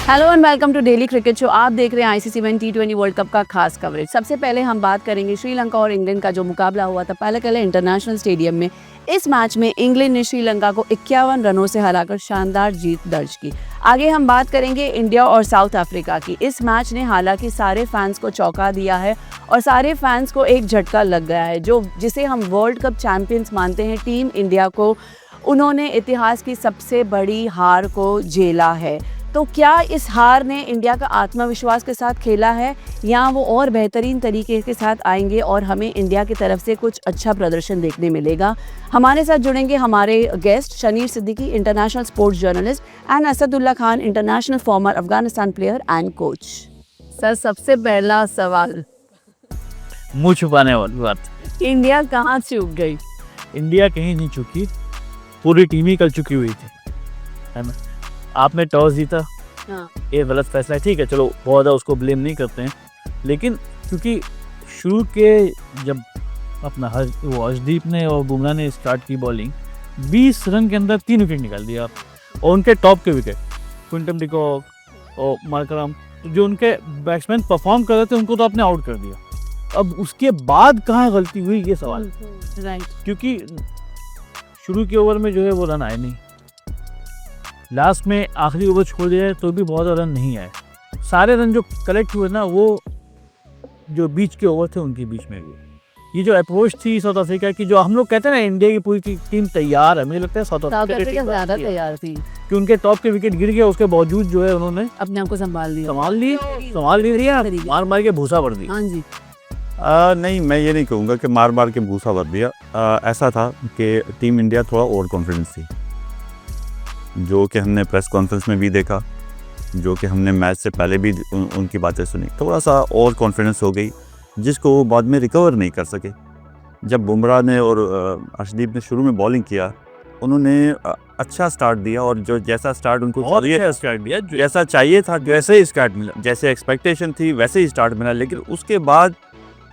Hello and welcome to daily cricket show. आप देख रहे हैं ICC women T20 world cup का खास कवरेज। सबसे पहले हम बात करेंगे श्रीलंका और इंग्लैंड का जो मुकाबला हुआ था पहले इंटरनेशनल स्टेडियम में। इस मैच में इंग्लैंड ने श्रीलंका को 51 रनों से हराकर शानदार जीत दर्ज की। आगे हम बात करेंगे इंडिया और साउथ अफ्रीका की। इस मैच ने हालांकि सारे फैंस को चौंका दिया है और सारे फैंस को एक झटका लग गया है। जिसे हम वर्ल्ड कप चैंपियंस मानते हैं टीम इंडिया को, उन्होंने इतिहास की सबसे बड़ी हार को झेला है। तो क्या इस हार ने इंडिया का आत्मविश्वास के साथ खेला है या वो और बेहतरीन तरीके के साथ आएंगे और हमें इंडिया की तरफ से कुछ अच्छा प्रदर्शन देखने मिलेगा? हमारे साथ जुड़ेंगे हमारे guest Shaneer Siddiqui, international sports journalist, and Asadullah Khan, international former Afghanistan player and coach. Sir, सबसे पहला सवाल, मुंह छुपाने वाली बात, इंडिया कहाँ चूक गई? इंडिया कहीं नहीं चुकी, पूरी टीम ही कल चुकी हुई थी, है ना। आपने टॉस जीता, हाँ। ये गलत फैसला है, ठीक है, चलो बहुत ज़्यादा उसको ब्लेम नहीं करते हैं, लेकिन क्योंकि शुरू के जब अपना वो अर्शदीप ने और बुमराह ने स्टार्ट की बॉलिंग, 20 रन के अंदर 3 विकेट निकाल दिया आप। और उनके टॉप के विकेट क्विंटन डिकॉक और मार्करम, जो उनके बैट्समैन परफॉर्म कर रहे थे, उनको तो आपने आउट कर दिया। अब उसके बाद कहाँ गलती हुई, ये सवाल, राइट, क्योंकि शुरू के ओवर में जो है वो रन आए नहीं, लास्ट में आखिरी ओवर छोड़ दिया तो भी बहुत ज़्यादा रन नहीं आए। सारे रन जो कलेक्ट हुए ना, वो जो बीच के ओवर थे उनके बीच में गए। ये जो अप्रोच थी साउथ अफ्रीका की, जो हम लोग कहते हैं ना इंडिया की पूरी टीम तैयार है, मुझे लगता है साउथ अफ्रीका ज़्यादा तैयार थी कि उनके टॉप के विकेट गिर गए, उसके बावजूद जो है उन्होंने अपने आप को संभाल लिया, मार मार के भूसा भर दी। हाँ जी। नहीं, मैं ये नहीं कहूँगा कि मार मार के भूसा भर दिया। ऐसा था कि टीम इंडिया थोड़ा ओवर कॉन्फिडेंस थी, जो कि हमने प्रेस कॉन्फ्रेंस में भी देखा, जो कि हमने मैच से पहले भी उनकी बातें सुनी। थोड़ा सा ओवर कॉन्फिडेंस हो गई, जिसको वो बाद में रिकवर नहीं कर सके। जब बुमराह ने और अर्शदीप ने शुरू में बॉलिंग किया, उन्होंने अच्छा स्टार्ट दिया और जो जैसा स्टार्ट उनको स्टार्ट दिया, जैसा चाहिए था वैसे ही स्टार्ट मिला, जैसे एक्सपेक्टेशन थी वैसे ही स्टार्ट मिला। लेकिन उसके बाद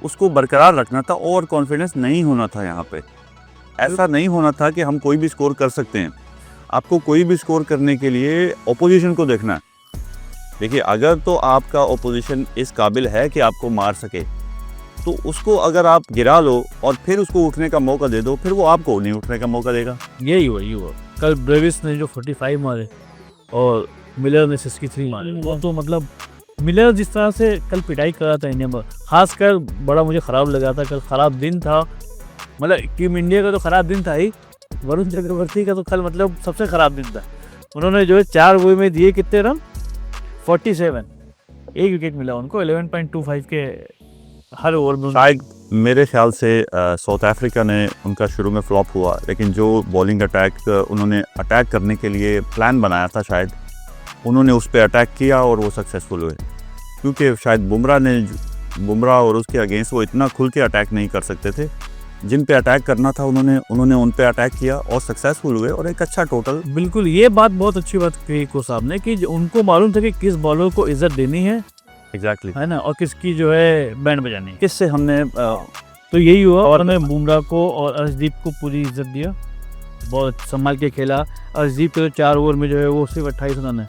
उसको बरकरार रखना था, ओवर कॉन्फिडेंस नहीं होना था। यहाँ पे ऐसा नहीं होना था कि हम कोई भी स्कोर कर सकते हैं। आपको कोई भी स्कोर करने के लिए ओपोजिशन को देखना है। देखिए, अगर तो आपका ओपोजिशन इस काबिल है कि आपको मार सके, तो उसको अगर आप गिरा लो और फिर उसको उठने का मौका दे दो, फिर वो आपको नहीं उठने का मौका देगा। यही हुआ। कल ब्रेविस ने जो 45 मारे और मिलर ने 63 मारे, वो तो मतलब मिलर जिस तरह से कल पिटाई कर रहा था इंडिया में, खासकर बड़ा मुझे ख़राब लगा था। कल ख़राब दिन था, मतलब टीम इंडिया का तो ख़राब दिन था ही, वरुण चक्रवर्ती का तो कल मतलब सबसे ख़राब दिन था। उन्होंने जो है 4 ओवर में दिए कितने रन, 47, एक विकेट मिला उनको 11.25 के हर ओवर में। शायद मेरे ख्याल से साउथ अफ्रीका ने उनका शुरू में फ्लॉप हुआ, लेकिन जो बॉलिंग अटैक उन्होंने अटैक करने के लिए प्लान बनाया था, शायद उन्होंने उस पर अटैक किया और वो सक्सेसफुल हुए। क्योंकि शायद बुमराह और उसके अगेंस्ट वो इतना खुल के अटैक नहीं कर सकते थे। जिन पे अटैक करना था उन्होंने उन पे अटैक किया और सक्सेसफुल हुए और एक अच्छा टोटल। बिल्कुल, ये बात बहुत अच्छी बात कही को साहब ने कि उनको मालूम था कि किस बॉलर को इज्जत देनी है, एग्जैक्टली, है ना, और किसकी जो है बैंड बजानी है। किससे हमने तो यही हुआ और हमने बुमराह को और अर्शदीप को पूरी इज्जत दिया, बहुत संभाल के खेला। अर्शदीप के 4 ओवर में जो है वो सिर्फ 28 रन है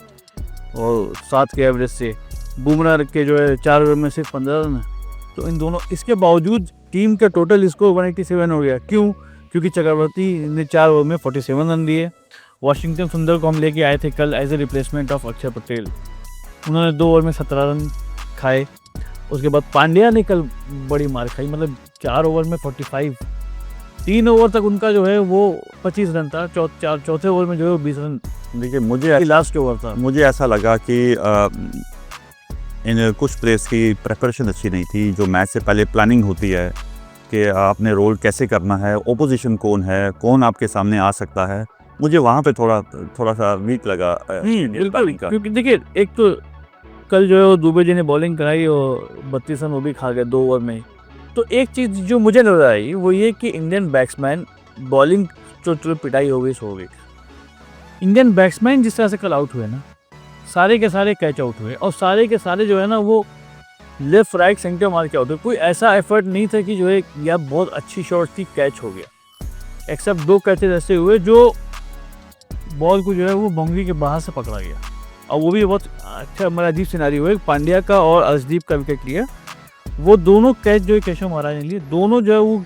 और 7 के एवरेज से, बुमराह के जो है 4 ओवर में सिर्फ 15 रन है। तो इन दोनों, इसके बावजूद टीम का टोटल स्कोर 187 हो गया। क्यों? क्योंकि चक्रवर्ती ने 4 ओवर में 47 रन दिए। वाशिंगटन सुंदर को हम लेके आए थे कल एज ए रिप्लेसमेंट ऑफ अक्षर पटेल, उन्होंने 2 ओवर में 17 रन खाए। उसके बाद पांड्या ने कल बड़ी मार खाई, मतलब 4 ओवर में 45, 3 ओवर तक उनका जो है वो 25 रन था, चौथे ओवर में जो है वो 20 रन। देखिए, मुझे लास्ट ओवर था, मुझे ऐसा लगा कि इन कुछ प्लेयर्स की प्रिपरेशन अच्छी नहीं थी। जो मैच से पहले प्लानिंग होती है कि आपने रोल कैसे करना है, ओपोजिशन कौन है, कौन आपके सामने आ सकता है, मुझे वहाँ पे थोड़ा सा वीक लगा। क्योंकि देखिए, एक तो कल जो है वो दुबे जी ने बॉलिंग कराई और 32 रन वो भी खा गए 2 ओवर में। तो एक चीज़ जो मुझे नजर आई वो ये कि इंडियन बैट्समैन बॉलिंग जो पिटाई हो गई सो हो गई। इंडियन बैट्समैन जिस तरह से कल आउट हुए ना, सारे के सारे कैच आउट हुए और सारे के सारे जो है ना वो लेफ्ट राइट सेंटर मार के आउट हुए। कोई ऐसा एफर्ट नहीं था कि जो है या बहुत अच्छी शॉट थी कैच हो गया, एक्सेप्ट 2 कैचेज ऐसे हुए जो बॉल को जो है वो बाउंड्री के बाहर से पकड़ा गया। और वो भी बहुत अच्छा मतलब अजीब सिनारियो है। पांड्या का और अर्शदीप का विकेट लिया, वो दोनों कैच जो है केशव महाराज ने लिए, दोनों जो है वो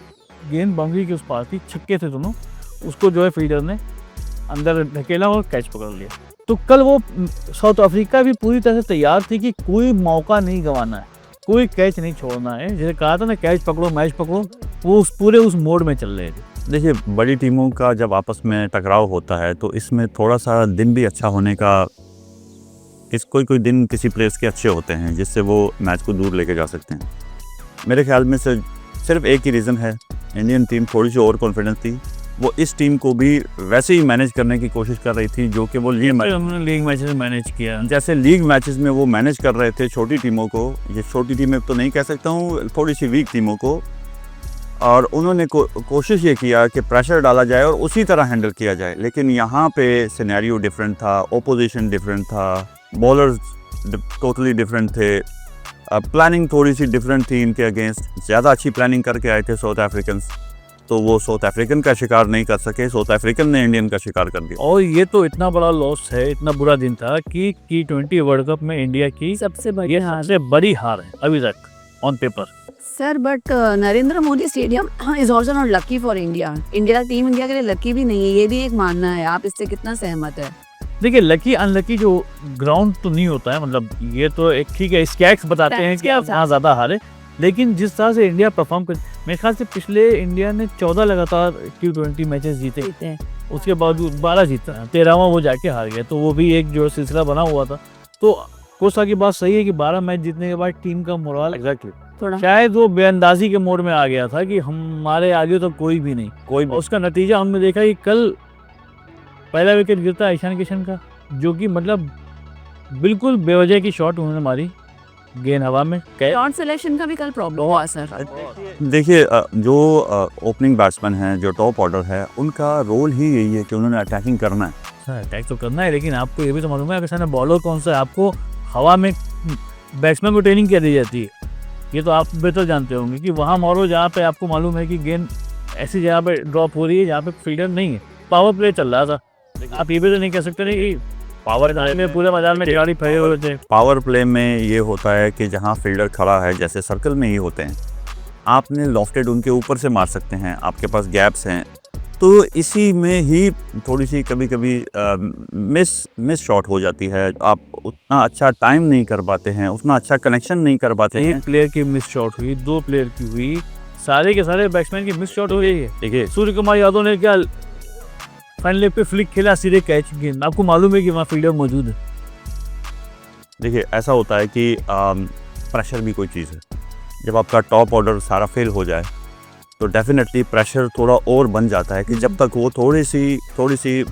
गेंद बाउंड्री के उस पार थी, छक्के थे दोनों, उसको जो है फील्डर ने अंदर ढकेला और कैच पकड़ लिया। तो कल वो साउथ अफ्रीका भी पूरी तरह से तैयार थी कि कोई मौका नहीं गंवाना है, कोई कैच नहीं छोड़ना है, जैसे कहा था ना कैच पकड़ो मैच पकड़ो, वो उस मोड में चल रहे थे। देखिए, बड़ी टीमों का जब आपस में टकराव होता है तो इसमें थोड़ा सा दिन भी अच्छा होने का, कोई दिन किसी प्लेयर्स के अच्छे होते हैं जिससे वो मैच को दूर लेके जा सकते हैं। मेरे ख्याल में सिर्फ एक ही रीज़न है, इंडियन टीम थोड़ी सी ओवर कॉन्फिडेंस थी। वो इस टीम को भी वैसे ही मैनेज करने की कोशिश कर रही थी जो कि वो लीग मैचेस में मैनेज किया, जैसे लीग मैचेस में वो मैनेज कर रहे थे छोटी टीमों को, ये छोटी टीमें तो नहीं कह सकता हूँ, थोड़ी सी वीक टीमों को, और उन्होंने कोशिश ये किया कि प्रेशर डाला जाए और उसी तरह हैंडल किया जाए। लेकिन यहाँ पे सिनेरियो डिफरेंट था, ओपोजिशन डिफरेंट था, बॉलर्स टोटली डिफरेंट थे, प्लानिंग थोड़ी सी डिफरेंट थी इनके अगेंस्ट। ज़्यादा अच्छी प्लानिंग करके आए थे साउथ अफ्रीकन्स, तो वो साउथ अफ्रीकन का शिकार नहीं कर सके, साउथ अफ्रीकन ने इंडियन का शिकार कर दिया। और ये तो इतना बड़ा लॉस है, इतना बुरा दिन था कि T20 वर्ल्ड कप में इंडिया की सबसे बड़ी ये हार। सबसे बड़ी हार है अभी तक on paper. Sir but Narendra Modi stadium is also not lucky for India. Team India के लिए लकी भी नहीं है, ये भी एक मानना है। आप इससे कितना सहमत है? देखिए, लकी अनलकी जो ग्राउंड तो नहीं होता है, मतलब ये तो एक ठीक है, स्टैट्स बताते हैं कि आप कहाँ ज़्यादा हारे, लेकिन जिस तरह से इंडिया परफॉर्म कर, मेरे ख्याल से पिछले इंडिया ने 14 लगातार T20 मैचेस जीते, उसके बावजूद 12 जीता, 13वां वो जाके हार गया। तो वो भी एक जो सिलसिला बना हुआ था। तो कोसा की बात सही है कि 12 मैच जीतने के बाद टीम का मोराल थोड़ा शायद वो बेअंदाजी के मोड में आ गया था कि हमारे आगे तो कोई भी नहीं, और उसका नतीजा हमने देखा कि कल पहला विकेट गिरता है ईशान किशन का, जो कि मतलब बिल्कुल बेवजह की शॉट उन्होंने मारी, गेंद हवा में। शॉट सिलेक्शन का भी कल प्रॉब्लम हुआ सर। देखिए, जो ओपनिंग बैट्समैन हैं, जो टॉप ऑर्डर है, उनका रोल ही यही है कि उन्होंने अटैकिंग करना है। अटैक तो करना है, लेकिन आपको ये भी तो मालूम है कि बॉलर कौन सा है, आपको हवा में बैट्समैन को ट्रेनिंग क्या दी जाती है, ये तो आप बेहतर जानते होंगे कि वहाँ मारो जहाँ पे आपको मालूम है कि गेंद ऐसी जगह पे ड्रॉप हो रही है जहाँ पे फील्डर नहीं है। पावर प्ले चल रहा था, आप ये भी तो नहीं कह सकते नहीं कि पावर में पूरे मैदान में खिलाड़ी फंसे हुए थे। पावर प्ले में ये होता है कि जहाँ फील्डर खड़ा है, जैसे सर्कल में ही होते हैं, आपने लॉफ्टेड उनके ऊपर से मार सकते हैं, आपके पास गैप्स हैं, तो इसी में ही थोड़ी सी कभी कभी मिस शॉट हो जाती है। आप उतना अच्छा टाइम नहीं कर पाते हैं, उतना अच्छा कनेक्शन नहीं कर पाते हैं। एक प्लेयर की मिस शॉट हुई, 2 प्लेयर की हुई, सारे के सारे बैट्समैन की मिस शॉट हुई है। देखिए, सूर्य कुमार यादव ने क्या फाइनल लेग पे फ्लिक खेला, सीधे कैच, गेंद आपको मालूम है कि वहाँ फील्डर मौजूद है। देखिए, ऐसा होता है कि प्रेशर भी कोई चीज़ है। जब आपका टॉप ऑर्डर सारा फेल हो जाए तो डेफिनेटली प्रेशर थोड़ा और बन जाता है कि जब तक वो थोड़ी सी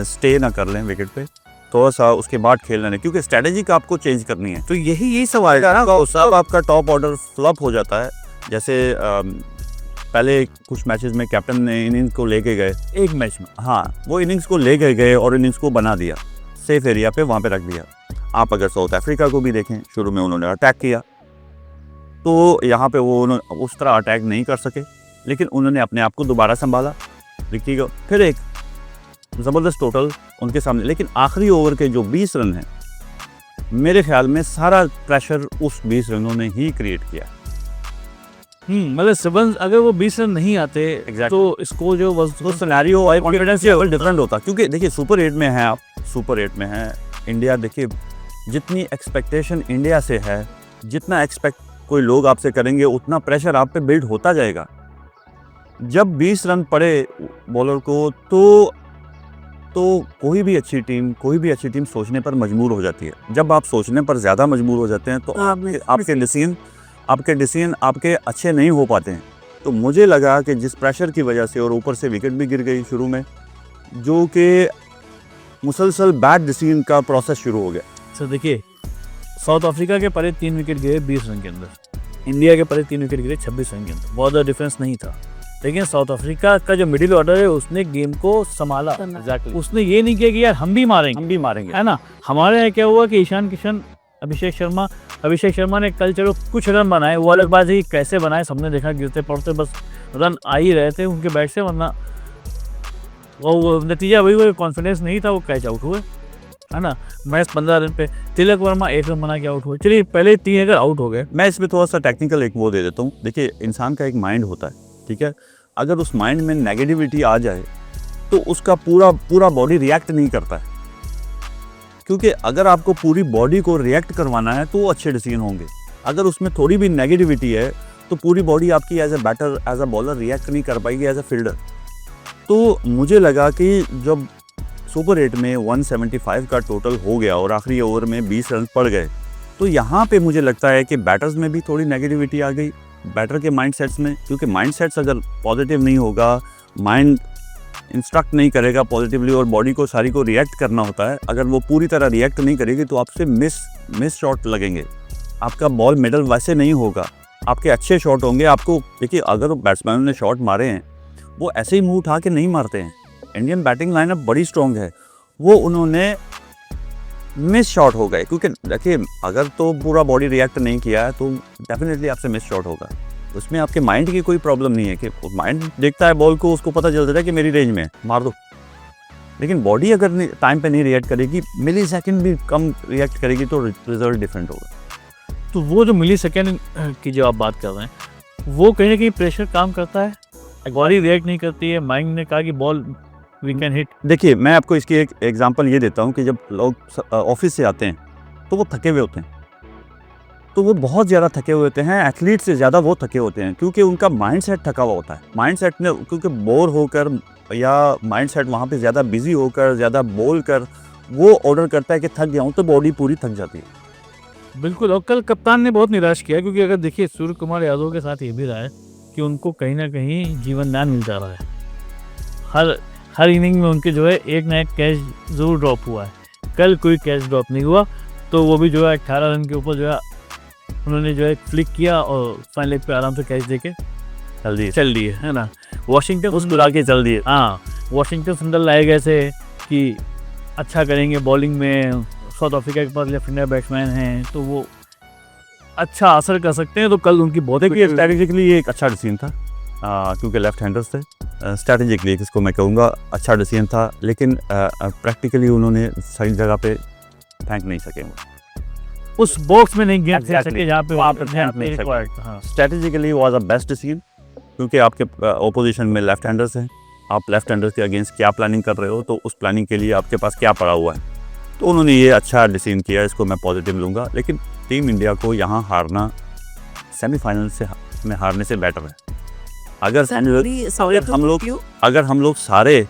स्टे ना कर लें विकेट पे, थोड़ा सा उसके बाद खेल लें, क्योंकि स्ट्रेटेजी का आपको चेंज करनी है। तो यही सवाल है ना, सब आपका टॉप ऑर्डर फ्लॉप हो जाता है। जैसे पहले कुछ मैचेस में कैप्टन ने इनिंग्स को लेके गए, एक मैच में, हाँ, वो इनिंग्स को लेके गए और इनिंग्स को बना दिया, सेफ एरिया पे वहाँ पे रख दिया। आप अगर साउथ अफ्रीका को भी देखें, शुरू में उन्होंने अटैक किया, तो यहाँ पे वो उस तरह अटैक नहीं कर सके, लेकिन उन्होंने अपने आप को दोबारा संभाला, देखिएगा, फिर एक ज़बरदस्त टोटल उनके सामने। लेकिन आखिरी ओवर के जो 20 रन हैं, मेरे ख्याल में सारा प्रेशर उस 20 रनों ने ही क्रिएट किया। मतलब सिबंस अगर वो 20 रन नहीं आते तो स्कोर जो तो सिनेरियो और कॉन्फिडेंस लेवल डिफरेंट होता, क्योंकि देखिए सुपर 8 में है, आप सुपर 8 में है इंडिया। देखिए, जितनी एक्सपेक्टेशन इंडिया से है, जितना एक्सपेक्ट कोई लोग आपसे करेंगे, उतना प्रेशर आप पे बिल्ड होता जाएगा। जब 20 रन पड़े बॉलर को तो कोई भी अच्छी टीम सोचने पर मजबूर हो जाती है। जब आप सोचने पर ज़्यादा मजबूर हो जाते हैं तो आपके डिसीजन आपके अच्छे नहीं हो पाते हैं। तो मुझे लगा कि जिस प्रेशर की वजह से, और ऊपर से विकेट भी गिर गई शुरू में, जो कि मुसलसल बैड डिसीजन का प्रोसेस शुरू हो गया। सर देखिए, साउथ अफ्रीका के परे 3 विकेट गिरे 20 रन के अंदर, इंडिया के परे 3 विकेट गिरे 26 रन के अंदर, बहुत ज़्यादा डिफरेंस नहीं था। लेकिन साउथ अफ्रीका का जो मिडिल ऑर्डर है, उसने गेम को संभाला। उसने ये नहीं किया कि यार हम भी मारेंगे, है ना। हमारे यहाँ क्या हुआ कि ईशान किशन, अभिषेक शर्मा ने कल चलो कुछ रन बनाए, वो अलग बात है कि कैसे बनाए, सबने देखा, गिरते पड़ते बस रन आ ही रहे थे उनके बैट से, वरना वो नतीजा वही कॉन्फिडेंस नहीं था, वो कैच आउट हुए। है ना। मैच 15 रन पे, तिलक वर्मा 1 रन बना के आउट हुए। चलिए पहले 3 अगर आउट हो गए, मैं इसमें थोड़ा सा टेक्निकल एक वो दे देता हूँ। देखिए, इंसान का एक माइंड होता है, ठीक है। अगर उस माइंड में नेगेटिविटी आ जाए तो उसका पूरा बॉडी रिएक्ट नहीं करता है, क्योंकि अगर आपको पूरी बॉडी को रिएक्ट करवाना है तो वो अच्छे डिसीजन होंगे। अगर उसमें थोड़ी भी नेगेटिविटी है तो पूरी बॉडी आपकी as a batter, as a bowler react नहीं कर पाएगी एज ए फील्डर। तो मुझे लगा कि जब सुपर 8 में 175 का टोटल हो गया और आखिरी ओवर में 20 रन पड़ गए, तो यहाँ पे मुझे लगता है कि बैटर्स में भी थोड़ी नेगेटिविटी आ गई, बैटर के माइंड सेट्स में। क्योंकि माइंड सेट्स अगर पॉजिटिव नहीं होगा, माइंड इंस्ट्रक्ट नहीं करेगा पॉजिटिवली और बॉडी को सारी को रिएक्ट करना होता है, अगर वो पूरी तरह रिएक्ट नहीं करेगी तो आपसे मिस शॉट लगेंगे, आपका बॉल मिडल वैसे नहीं होगा, आपके अच्छे शॉट होंगे। आपको देखिए, अगर बैट्समैन ने शॉट मारे हैं वो ऐसे ही मुंह उठा के नहीं मारते हैं। इंडियन बैटिंग लाइनअप बड़ी स्ट्रॉन्ग है, वो उन्होंने मिस शॉट हो गए। क्योंकि देखिए, अगर तो पूरा बॉडी रिएक्ट नहीं किया है तो डेफिनेटली आपसे मिस शॉट होगा। उसमें आपके माइंड की कोई प्रॉब्लम नहीं है कि माइंड देखता है बॉल को, उसको पता चल जाता है कि मेरी रेंज में है, मार दो। लेकिन बॉडी अगर टाइम पे नहीं रिएक्ट करेगी, मिली सेकेंड भी कम रिएक्ट करेगी तो रिजल्ट डिफरेंट होगा। तो वो जो मिली सेकेंड की जो आप बात कर रहे हैं, वो कहीं ना कहीं प्रेशर काम करता है, बॉडी रिएक्ट नहीं करती है। माइंड ने कहा कि बॉल वी कैन हिट। देखिए, मैं आपको इसकी एक एग्जांपल ये देता हूँ कि जब लोग ऑफिस से आते हैं तो वो थके हुए होते हैं, तो वो बहुत ज़्यादा थके हुए होते हैं, एथलीट से ज़्यादा वो थके होते हैं, क्योंकि उनका माइंडसेट थका हुआ होता है। माइंडसेट ने क्योंकि बोर होकर या माइंडसेट वहाँ पे ज़्यादा बिजी होकर, ज़्यादा बोल कर वो ऑर्डर करता है कि थक गया हूँ, तो बॉडी पूरी थक जाती है। बिल्कुल। और कल कप्तान ने बहुत निराश किया, क्योंकि अगर देखिए सूर्य कुमार यादव के साथ ये भी रहा है कि उनको कहीं ना कहीं जीवन दान मिल जा रहा है। हर इनिंग में उनके जो है एक ना एक कैच ज़रूर ड्रॉप हुआ है। कल कोई कैच ड्रॉप नहीं हुआ, तो वो भी जो है 18 रन के ऊपर जो है उन्होंने जो है फ्लिक किया और फाइनल लेग पे आराम से कैच देके चल दिए, है ना। वाशिंगटन मुस्कुरा के चल दिए। हाँ, वाशिंगटन सुंदर लाए गए थे कि अच्छा करेंगे बॉलिंग में, साउथ अफ्रीका के पास लेफ्ट हैंडर बैट्समैन हैं तो वो अच्छा असर कर सकते हैं। तो कल उनकी बहुत देखिए, स्ट्रैटेजिकली ये एक अच्छा डिसीजन था, क्योंकि लेफ्ट हैंडर्स थे। स्ट्रैटेजिकली इसको मैं कहूँगा अच्छा डिसीजन था, लेकिन प्रैक्टिकली उन्होंने सही जगह पे फेंक नहीं सके, उस बॉक्स में नहीं गेंद फेंक सके जहाँ पे वहाँ पे फेंक नहीं सके। हाँ। Strategically was a best decision, क्योंकि आपके ओपोजिशन में लेफ्ट हैंडर्स हैं, आप लेफ्ट हैंडर्स के अगेंस्ट क्या प्लानिंग कर रहे हो, तो उस प्लानिंग के लिए आपके पास क्या पड़ा हुआ है, तो उन्होंने ये अच्छा डिसीजन किया, इसको मैं पॉजिटिव लूँगा। लेकिन टीम इंडिया को यहाँ हारना सेमीफाइनल में हारने से बेटर है। अगर हम लोग सारे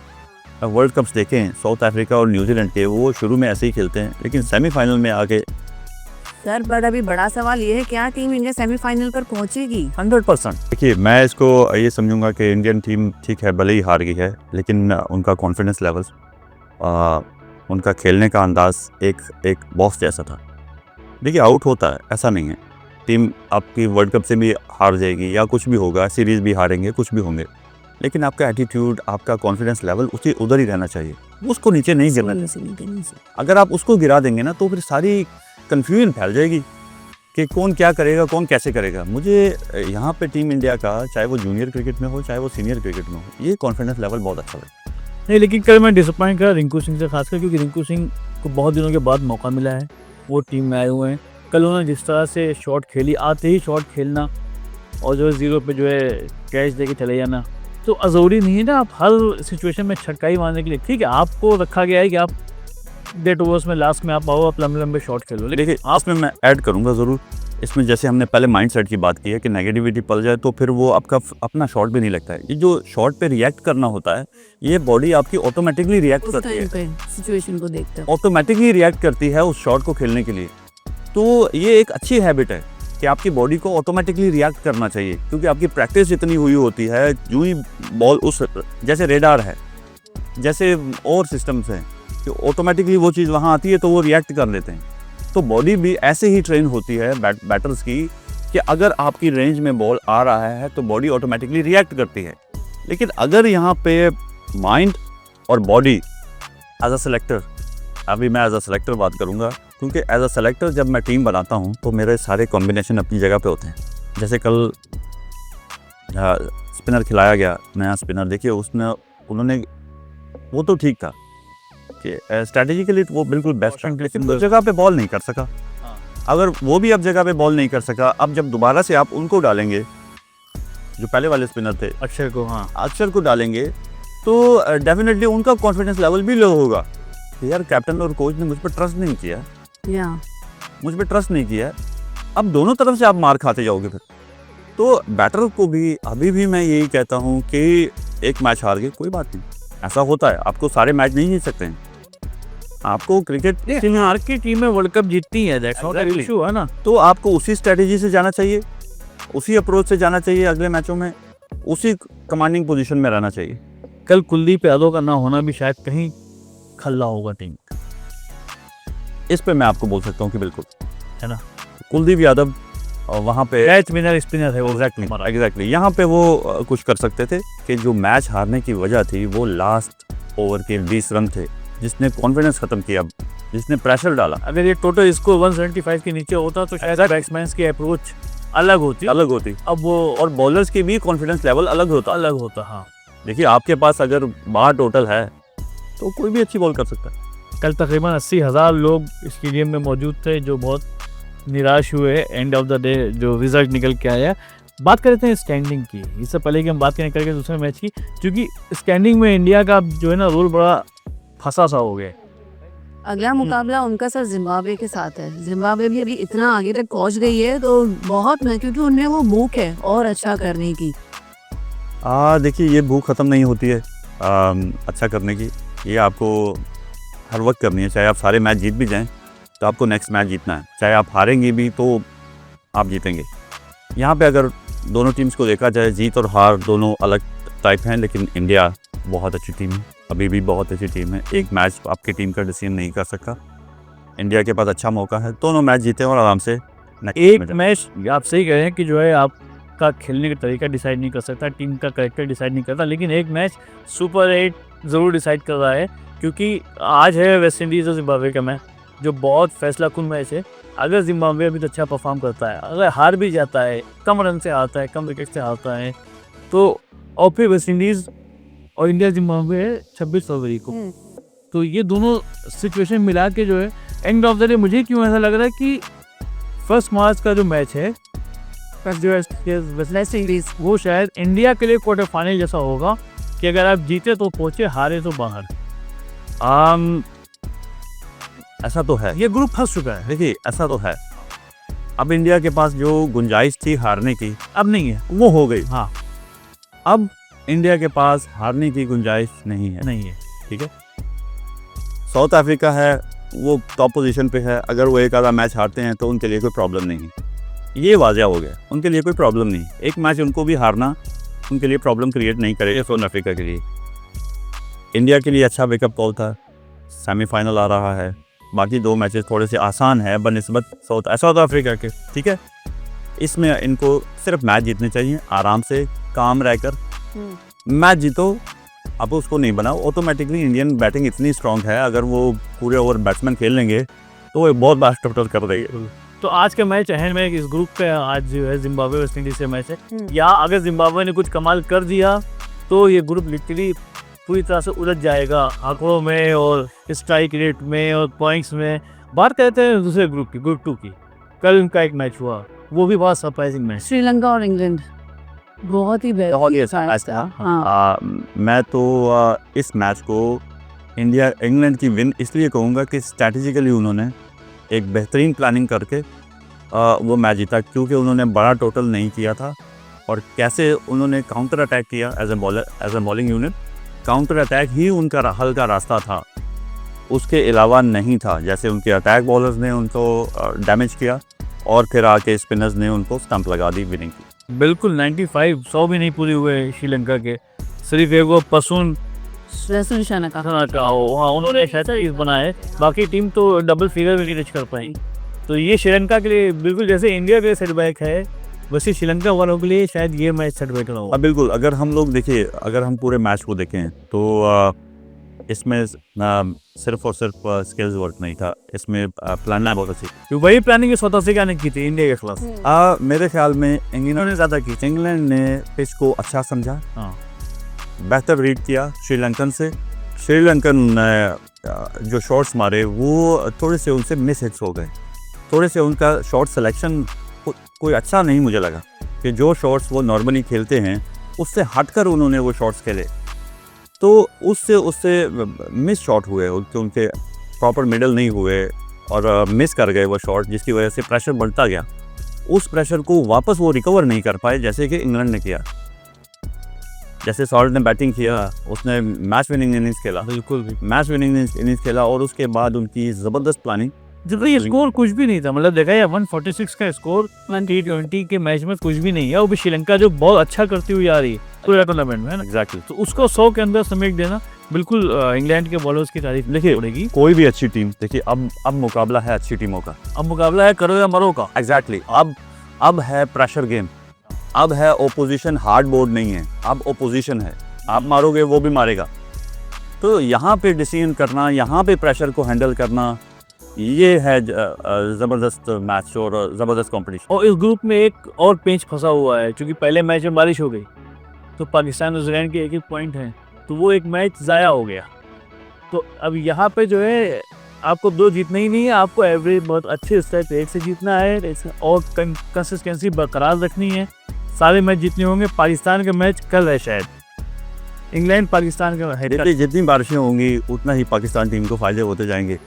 वर्ल्ड कप्स देखें, साउथ अफ्रीका और न्यूजीलैंड के, वो शुरू में ऐसे ही खेलते हैं, लेकिन सेमीफाइनल में आके सर, बट अभी बड़ा सवाल ये है, क्या टीम इंडिया सेमीफाइनल पर पहुंचेगी? 100%। देखिए, मैं इसको ये समझूंगा कि इंडियन टीम ठीक है, भले ही हार गई है, लेकिन उनका कॉन्फिडेंस लेवल्स, उनका खेलने का अंदाज एक बॉस जैसा था। देखिए, आउट होता है, ऐसा नहीं है, टीम आपकी वर्ल्ड कप से भी हार जाएगी या कुछ भी होगा, सीरीज़ भी हारेंगे, कुछ भी होंगे, लेकिन आपका एटीट्यूड, आपका कॉन्फिडेंस लेवल उधर ही रहना चाहिए, उसको नीचे नहीं गिरना चाहिए। अगर आप उसको गिरा देंगे ना, तो फिर सारी कन्फ्यूजन फैल जाएगी कि कौन क्या करेगा, कौन कैसे करेगा। मुझे यहाँ पे टीम इंडिया का, चाहे वो जूनियर क्रिकेट में हो, चाहे वो सीनियर क्रिकेट में हो, ये कॉन्फिडेंस लेवल बहुत अच्छा है। नहीं, लेकिन कल मैं डिसअपॉइंट करा रिंकू सिंह से, खासकर क्योंकि रिंकू सिंह को बहुत दिनों के बाद मौका मिला है, वो टीम में आए हुए हैं। कल उन्होंने जिस तरह से शॉट खेली, आते ही शॉट खेलना और जो है 0 पे जो है कैच दे के चले जाना, तो ज़रूरी नहीं है ना आप हर सिचुएशन में छक्का ही मारने के लिए। ठीक है, आपको रखा गया है कि आप डेट ओवर्स में लास्ट में आप आओ, आप लंबे लंबे शॉट खेलो। देखिए, इसमें मैं ऐड करूँगा ज़रूर, इसमें जैसे हमने पहले माइंडसेट की बात की है कि नेगेटिविटी पल जाए तो फिर वो आपका अपना शॉट भी नहीं लगता है। ये जो शॉट पे रिएक्ट करना होता है, ये बॉडी आपकी ऑटोमेटिकली रिएक्ट करती है, सिचुएशन को देखते हैं, ऑटोमेटिकली रिएक्ट करती है उस शॉट को खेलने के लिए। तो ये एक अच्छी हैबिट है कि आपकी बॉडी को ऑटोमेटिकली रिएक्ट करना चाहिए, क्योंकि आपकी प्रैक्टिस इतनी हुई होती है, जो ही बॉल उस, जैसे रेडार है, जैसे और सिस्टम्स हैं कि ऑटोमेटिकली वो चीज़ वहाँ आती है तो वो रिएक्ट कर लेते हैं। तो बॉडी भी ऐसे ही ट्रेन होती है बैटर्स की कि अगर आपकी रेंज में बॉल आ रहा है तो बॉडी ऑटोमेटिकली रिएक्ट करती है। लेकिन अगर यहाँ पे माइंड और बॉडी एज अ सेलेक्टर, अभी मैं एज अ सेलेक्टर बात करूँगा, क्योंकि एज अ सेलेक्टर जब मैं टीम बनाता हूँ तो मेरे सारे कॉम्बिनेशन अपनी जगह पे होते हैं। जैसे कल स्पिनर खिलाया गया, नया स्पिनर, देखिए उसने उन्होंने, वो तो ठीक था देखिए स्ट्रेटेजिकली वो बिल्कुल बेस्ट है, लेकिन वो सुंदर। जगह पे बॉल नहीं कर सका। हाँ। अगर वो भी अब जगह पे बॉल नहीं कर सका, अब जब दोबारा से आप उनको डालेंगे जो पहले वाले स्पिनर थे, अक्षर को, हाँ अक्षर को डालेंगे, तो डेफिनेटली उनका कॉन्फिडेंस लेवल भी लो होगा कि यार कैप्टन और कोच ने मुझ पर ट्रस्ट नहीं किया, या मुझ पर ट्रस्ट नहीं किया। अब दोनों तरफ से आप मार खाते जाओगे फिर। तो बैटर को भी अभी भी मैं यही कहता हूँ कि एक मैच हार गए कोई बात नहीं, ऐसा होता है, आपको सारे मैच नहीं जीत सकते हैं, आपको क्रिकेट हर की टीम में वर्ल्ड कप जीतती है, that's not an Exactly. Issue, है ना। तो आपको उसी स्ट्रेटेजी से जाना चाहिए, उसी अप्रोच से जाना चाहिए, अगले मैचों में उसी कमांडिंग पोजीशन में रहना चाहिए। कल कुलदीप यादव का ना होना भी शायद कहीं खल्ला होगा टीम का, इस पे मैं आपको बोल सकता हूँ कि बिल्कुल, है ना। कुलदीप यादव वहाँ पे मैच विनर स्पिनर है वो, एग्जैक्टली यहाँ पे वो कुछ कर सकते थे कि जो मैच हारने की वजह थी वो लास्ट ओवर के 20 रन थे, जिसने कॉन्फिडेंस खत्म किया, जिसने प्रेशर डाला। अगर ये टोटल इसको 175 के नीचे होता तो शायद बैट्समैन की अप्रोच अलग होती। अब वो और बॉलर्स की भी कॉन्फिडेंस लेवल अलग होता। हाँ। देखिए आपके पास अगर 12 टोटल है तो कोई भी अच्छी बॉल कर सकता है। कल तकरीबन 80,000 लोग स्टेडियम में मौजूद थे, जो बहुत निराश हुए एंड ऑफ द डे जो रिजल्ट निकल के आया। बात करते हैं स्टैंडिंग की, इससे पहले कि हम बात करें करके दूसरे मैच की, क्योंकि स्टैंडिंग में इंडिया का जो है ना रोल बड़ा फंसा सा हो गया। अगला मुकाबला उनका सर जिम्बाब्वे के साथ है। जिम्बाब्वे भी अभी इतना आगे तक पहुंच गई है, तो बहुत क्योंकि उनमें वो भूख है और अच्छा करने की। देखिए ये भूख ख़त्म नहीं होती है अच्छा करने की, ये आपको हर वक्त करनी है। चाहे आप सारे मैच जीत भी जाएं तो आपको नेक्स्ट मैच जीतना है, चाहे आप हारेंगे भी तो आप जीतेंगे। यहाँ पे अगर दोनों टीम्स को देखा जाए, जीत और हार दोनों अलग टाइप हैं, लेकिन इंडिया बहुत अच्छी टीम है, अभी भी बहुत अच्छी टीम है। एक मैच आपकी टीम का डिसीजन नहीं कर सकता, इंडिया के पास अच्छा मौका है, दोनों मैच जीते और आराम से एक मैच आप सही कह रहे हैं कि जो है आपका खेलने का तरीका डिसाइड नहीं कर सकता, टीम का कैरेक्टर डिसाइड नहीं करता, लेकिन एक मैच सुपर 8 ज़रूर डिसाइड कर रहा है। क्योंकि आज है वेस्ट इंडीज़ और जिम्बाब्वे का मैच, जो बहुत फैसला कुन मैच है। अगर जिम्बाब्वे अभी तो अच्छा परफॉर्म करता है, अगर हार भी जाता है, कम रन से हारता है, कम विकेट से हारता है, तो और फिर वेस्ट इंडीज़ और इंडिया जिम्बाब्वे है 26 फरवरी को। तो ये दोनों सिचुएशन मिला के जो है एंड ऑफ द डे मुझे क्यों ऐसा लग रहा है कि 1 मार्च का जो मैच है वेस्ट इंडीज, वो शायद इंडिया के लिए क्वार्टर फाइनल जैसा होगा कि अगर आप जीते तो पहुंचे, हारे तो बाहर। ऐसा तो है, ये ग्रुप फंस चुका है। देखिए ऐसा तो है। अब इंडिया के पास जो गुंजाइश थी हारने की अब नहीं है, वो हो गई। हाँ अब इंडिया के पास हारने की गुंजाइश नहीं है। नहीं है। ठीक है, साउथ अफ्रीका है, वो टॉप पोजीशन पे है, अगर वो एक आधा मैच हारते हैं तो उनके लिए कोई प्रॉब्लम नहीं है, ये वाज़ह हो गया, उनके लिए कोई प्रॉब्लम नहीं। एक मैच उनको भी हारना उनके लिए प्रॉब्लम क्रिएट नहीं करेगा साउथ अफ्रीका के लिए। इंडिया के लिए अच्छा वेकअप कॉल था, सेमीफाइनल आ रहा है, बाकी 2 मैचेस थोड़े से आसान है बनिस्बत साउथ अफ्रीका के। ठीक है, इसमें इनको सिर्फ मैच जीतने चाहिए, आराम से काम रहकर मैच जीतो। अब उसको नहीं बनाओ, ऑटोमेटिकली इंडियन बैटिंग इतनी स्ट्रांग है, अगर वो पूरे ओवर बैट्समैन खेल लेंगे तो वो बहुत बार टोटल कर देंगे। तो आज का मैच अहम है, इस ग्रुप का आज जो है जिम्बाब्वे वेस्ट इंडीज से मैच है। या अगर जिम्बाब्वे ने कुछ कमाल कर दिया तो ये ग्रुप लिटरली पूरी तरह से उलझ जाएगा आंकड़ों में और स्ट्राइक रेट में और पॉइंट्स में। बात करते हैं दूसरे ग्रुप की, ग्रुप 2 की। कल उनका एक मैच हुआ, वो भी बहुत सरप्राइजिंग मैच। श्रीलंका और इंग्लैंड बहुत ही अच्छा था। मैं तो इस मैच को इंडिया इंग्लैंड की विन इसलिए कहूँगा कि स्ट्रैटेजिकली उन्होंने एक बेहतरीन प्लानिंग करके वो मैच जीता, क्योंकि उन्होंने बड़ा टोटल नहीं किया था और कैसे उन्होंने काउंटर अटैक किया as a bowling unit. Counter attack ही उनका हल का रास्ता था, उसके अलावा नहीं था। जैसे उनके अटैक बॉलर्स ने उनको डैमेज किया और फिर आके स्पिनर्स ने उनको स्टंप लगा दी विनिंग की। बिल्कुल 95 100 भी नहीं पूरे हुए श्रीलंका के, सिर्फ एगो पसून शनका हाँ उन्होंने शायद बनाया है, बाकी टीम तो डबल फिगर में रीच कर पाई। तो ये श्रीलंका के लिए बिल्कुल जैसे इंडिया के लिए सेटबैक है, वैसे श्रीलंका वालों के लिए शायद ये मैच सेटबैक रहा होगा। बिल्कुल, अगर हम लोग देखिए, अगर हम पूरे मैच को देखें तो इसमें सिर्फ और सिर्फ स्किल्स वर्क नहीं था, इसमें प्लानिंग बहुत अच्छी। तो वही प्लानिंग साउथ अफ्रीका ने की थी इंडिया के खिलाफ। मेरे ख्याल में इंग्लैंड ने ज़्यादा की। इंग्लैंड ने पिच को अच्छा समझा, हाँ बेहतर रीड किया श्रीलंकन से, श्रीलंकन जो शॉट्स मारे वो थोड़े से उनसे मिस हिट्स हो गए, थोड़े से उनका शॉट सिलेक्शन कोई अच्छा नहीं मुझे लगा कि जो शॉट्स वो नॉर्मली खेलते हैं उससे हटकर उन्होंने वो शॉट्स खेले, तो उससे मिस शॉट हुए, उनके प्रॉपर मिडल नहीं हुए और मिस कर गए वो शॉट, जिसकी वजह से प्रेशर बढ़ता गया। उस प्रेशर को वापस वो रिकवर नहीं कर पाए जैसे कि इंग्लैंड ने किया। जैसे सॉल्ट ने बैटिंग किया, उसने मैच विनिंग इनिंग्स खेला, बिल्कुल मैच विनिंग इनिंग्स खेला और उसके बाद उनकी ज़बरदस्त प्लानिंग। जब ये स्कोर कुछ भी नहीं था, मतलब देखा है 146 का स्कोर T20 के मैच में कुछ भी नहीं है, और भी श्रीलंका जो बहुत अच्छा करती हुई आ रही है पूरे टूर्नामेंट में, है ना। एग्जैक्टली। तो उसको 100 के अंदर समेट देना बिल्कुल इंग्लैंड के बॉलर्स की तारीफ देखिए पड़ेगी। कोई भी अच्छी टीम, देखिए अब मुकाबला है अच्छी टीमों का, अब मुकाबला है करो या मरो का। एग्जैक्टली। अब है प्रेशर गेम, अब है ओपोजिशन, हार्ड बोर्ड नहीं है, अब ओपोजिशन है, आप मारोगे वो भी मारेगा। तो यहाँ पे डिसीजन करना, यहाँ पे प्रेशर को हैंडल करना, ये है ज़बरदस्त मैच और ज़बरदस्त कंपटीशन। और इस ग्रुप में एक और पेंच फंसा हुआ है, क्योंकि पहले मैच में बारिश हो गई तो पाकिस्तान न्यूजीलैंड के एक पॉइंट हैं, तो वो एक मैच ज़ाया हो गया। तो अब यहाँ पे जो है आपको 2 जीतना ही नहीं है, आपको एवरेज बहुत अच्छे स्ट्राइक से जीतना है और कंसिस्टेंसी बरकरार रखनी है। सारे मैच जीतने होंगे। पाकिस्तान का मैच कल है, शायद इंग्लैंड पाकिस्तान का है। जितनी बारिशें होंगी उतना ही पाकिस्तान टीम को फ़ायदे होते जाएंगे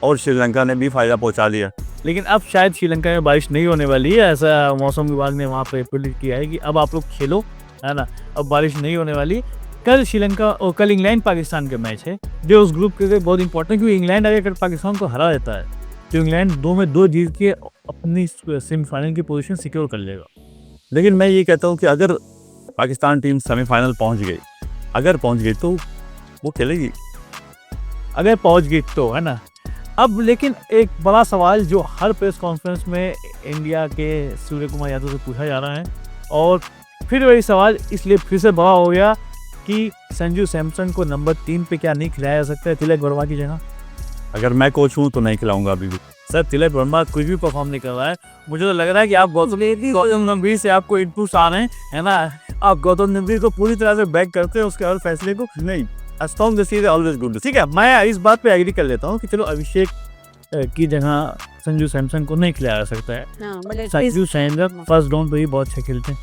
और श्रीलंका ने भी फ़ायदा पहुंचा दिया। लेकिन अब शायद श्रीलंका में बारिश नहीं होने वाली है, ऐसा मौसम विभाग ने वहाँ पे प्रेडिक्ट किया है कि अब आप लोग खेलो, है ना, अब बारिश नहीं होने वाली। कल श्रीलंका और कल इंग्लैंड पाकिस्तान का मैच है, जो उस ग्रुप के लिए बहुत इंपॉर्टेंट, क्योंकि इंग्लैंड अगर पाकिस्तान को हरा देता है तो इंग्लैंड 2 में 2 जीत के अपनी सेमीफाइनल की पोजीशन सिक्योर कर लेगा। लेकिन मैं ये कहता हूँ कि अगर पाकिस्तान टीम सेमीफाइनल पहुँच गई, अगर पहुँच गई तो वो खेलेगी, अगर पहुँच गई तो, है ना। अब लेकिन एक बड़ा सवाल जो हर प्रेस कॉन्फ्रेंस में इंडिया के सूर्य कुमार यादव से पूछा जा रहा है, और फिर वही सवाल इसलिए फिर से बड़ा हो गया कि संजू सैमसन को नंबर 3 पे क्या नहीं खिलाया जा सकता है तिलक वर्मा की जगह। अगर मैं कोच हूँ तो नहीं खिलाऊंगा अभी भी। सर तिलक वर्मा कुछ भी परफॉर्म नहीं कर रहा है, मुझे तो लग रहा है कि आप गौतम गंभीर से आपको इनपुट्स आ रहे हैं, है ना, आप गौतम गंभीर को पूरी तरह से बैक करते हैं उसके हर फैसले को। नहीं, स्ट्रॉन्ग डिसीजन ऑलवेज गुड। ठीक है, मैं इस बात पे एग्री कर लेता हूँ कि चलो अभिषेक की जगह संजू सैमसन को नहीं खिलाया जा सकता है। संजू सैमसन फर्स्ट डाउन पे ही बहुत अच्छा खेलते हैं।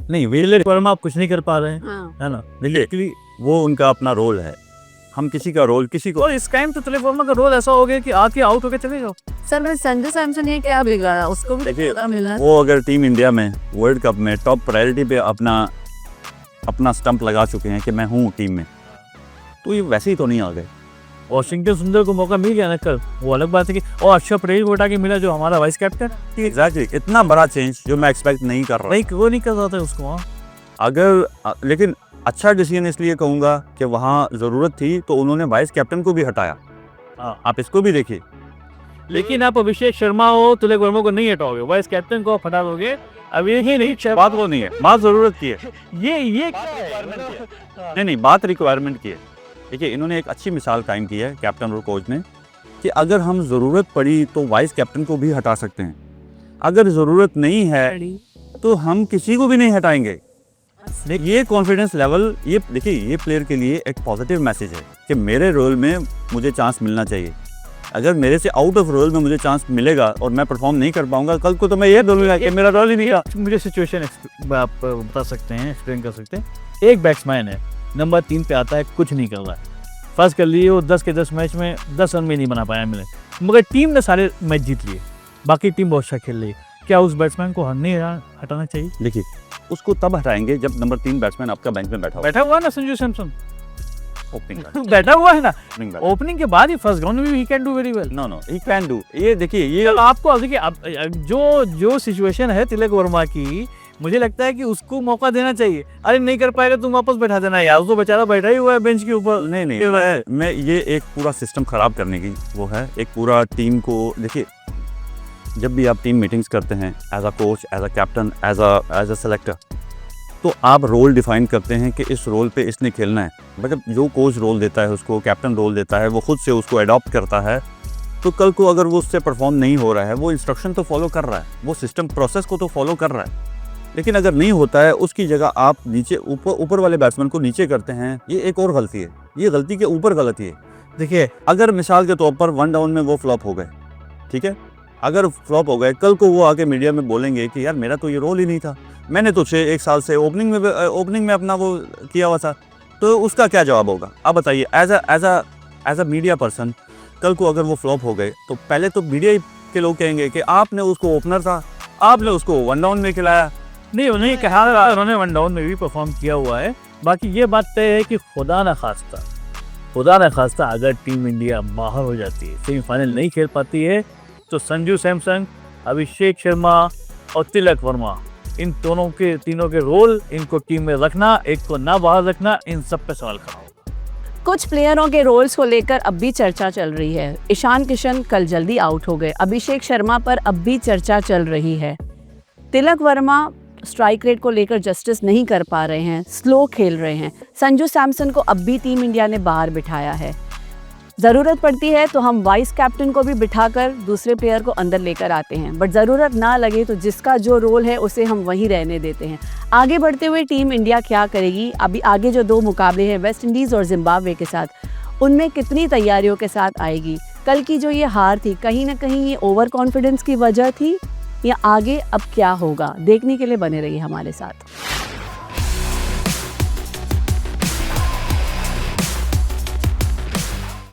नहीं, तिलक वर्मा आप कुछ नहीं कर पा रहे हैं, है ना। देखिए वो उनका अपना रोल है, हम किसी का रोल किसी को। और इस टाइम तो तिलक वर्मा का रोल ऐसा हो गया कि आके आउट होके चले जाओ। सर मैं संजू सैमसन ये क्या बिगड़ा, उसको भी देखिए पता मिला। वो अगर टीम इंडिया में वर्ल्ड कप में टॉप प्रायोरिटी पे अपना स्टंप लगा चुके हैं कि मैं हूँ टीम में, तो ये वैसे ही तो नहीं आ गए। वॉशिंगटन सुंदर को मौका मिल गया ना कल, वो अलग बात है कि और अक्षर पटेल को उठा के मिला जो हमारा वाइस कैप्टन। एग्जैक्टली, इतना बड़ा चेंज जो मैं एक्सपेक्ट नहीं कर रहा। नहीं, वो नहीं कर रहा था उसको वहाँ। लेकिन अच्छा डिसीजन इसलिए कहूँगा कि वहाँ ज़रूरत थी तो उन्होंने वाइस कैप्टन को भी हटाया। आप इसको भी देखिए। लेकिन आप अभिषेक शर्मा हो, तिलक वर्मा को नहीं हटाओगे, वाइस कैप्टन को आप हटा दोगे। अब ये नहीं, बात वो नहीं है, बात ज़रूरत की है। ये नहीं, बात रिक्वायरमेंट की है। देखिए इन्होंने एक अच्छी मिसाल कायम की है कैप्टन और कोच ने कि अगर हम ज़रूरत पड़ी तो वाइस कैप्टन को भी हटा सकते हैं, अगर ज़रूरत नहीं है तो हम किसी को भी नहीं हटाएंगे। ये कॉन्फिडेंस लेवल, ये देखिए ये प्लेयर के लिए एक पॉजिटिव मैसेज है कि मेरे रोल में मुझे चांस मिलना चाहिए। अगर मेरे से आउट ऑफ रोल में मुझे चांस मिलेगा और मैं परफॉर्म नहीं कर पाऊंगा, कल को तो मैं ये बोलूँगा कि मेरा रोल ही नहीं है। मुझे सिचुएशन आप बता सकते हैं, एक्सप्लेन कर सकते हैं। एक बैट्समैन है, नंबर 3 पे आता है, कुछ नहीं कर रहा है। फर्स्ट कर लिए वो 10 के 10 मैच में 10 रन में नहीं बना पाया मिले, मगर टीम ने सारे मैच जीत लिए, बाकी टीम बहुत अच्छा खेल रही। क्या उस बैट्समैन को हटाना चाहिए? देखिए उसको तब हटाएंगे जब नंबर 3 बैट्समैन आपका बेंच में बैठा हुआ ना संजू सैमसन, ओपनिंग बैठा हुआ है ना। ओपनिंग के बाद ही फर्स्ट ग्राउंड में he can do very well. No he can do. ये देखिए ये आपको देखिए जो सिचुएशन है तिलक वर्मा की, मुझे लगता है कि उसको मौका देना चाहिए। अरे नहीं कर पाएगा तुम वापस बैठा देना यार, उसको बेचारा बैठा ही हुआ है बेंच के ऊपर। नहीं मैं ये एक पूरा सिस्टम खराब करने की वो है, एक पूरा टीम को। देखिए जब भी आप टीम मीटिंग्स करते हैं as a coach, as a captain, as a selector, तो आप रोल डिफाइन करते हैं कि इस रोल पे इसने खेलना है। मतलब जो कोच रोल देता है उसको, कैप्टन रोल देता है, वो खुद से उसको अडॉप्ट करता है। तो कल को अगर वो उससे परफॉर्म नहीं हो रहा है, वो इंस्ट्रक्शन तो फॉलो कर रहा है, वो सिस्टम प्रोसेस को तो फॉलो कर रहा है। लेकिन अगर नहीं होता है उसकी जगह आप नीचे ऊपर वाले बैट्समैन को नीचे करते हैं, ये एक और गलती है, ये गलती के ऊपर गलती है। देखिए अगर मिसाल के तौर पर 1 डाउन में वो फ्लॉप हो गए, ठीक है, अगर फ्लॉप हो गए, कल को वो आके मीडिया में बोलेंगे कि यार मेरा तो ये रोल ही नहीं था, मैंने तो 1 साल से ओपनिंग में अपना वो किया हुआ था, तो उसका क्या जवाब होगा? आप बताइए। एज अ मीडिया पर्सन कल को अगर वो फ्लॉप हो गए तो पहले तो मीडिया के लोग कहेंगे कि आपने उसको ओपनर था, आपने उसको 1 डाउन में खिलाया। नहीं, उन्हें कहा उन्होंने 1 डाउन में भी परफॉर्म किया हुआ है। बाकी ये बात तय है कि खुदा न खास्ता अगर टीम इंडिया बाहर हो जाती है, सेमीफाइनल नहीं खेल पाती है, तो संजू सैमसन, अभिषेक शर्मा और तिलक वर्मा, इन तीनों के रोल, इनको टीम में रखना, एक को ना बाहर रखना, इन सब पे सवाल खड़ा होगा। कुछ प्लेयरों के रोल्स को लेकर अब भी चर्चा चल रही है। ईशान किशन कल जल्दी आउट हो गए, अभिषेक शर्मा पर अब भी चर्चा चल रही है, तिलक वर्मा स्ट्राइक रेट को लेकर जस्टिस नहीं कर पा रहे हैं, स्लो खेल रहे हैं, संजू सैमसन को अब भी टीम इंडिया ने बाहर बिठाया है। ज़रूरत पड़ती है तो हम वाइस कैप्टन को भी बिठाकर दूसरे प्लेयर को अंदर लेकर आते हैं, बट ज़रूरत ना लगे तो जिसका जो रोल है उसे हम वहीं रहने देते हैं। आगे बढ़ते हुए टीम इंडिया क्या करेगी, अभी आगे जो 2 मुकाबले हैं वेस्ट इंडीज़ और जिम्बाब्वे के साथ, उनमें कितनी तैयारियों के साथ आएगी? कल की जो ये हार थी, कहीं ना कहीं ये ओवर कॉन्फिडेंस की वजह थी या आगे अब क्या होगा? देखने के लिए बने रहिए हमारे साथ।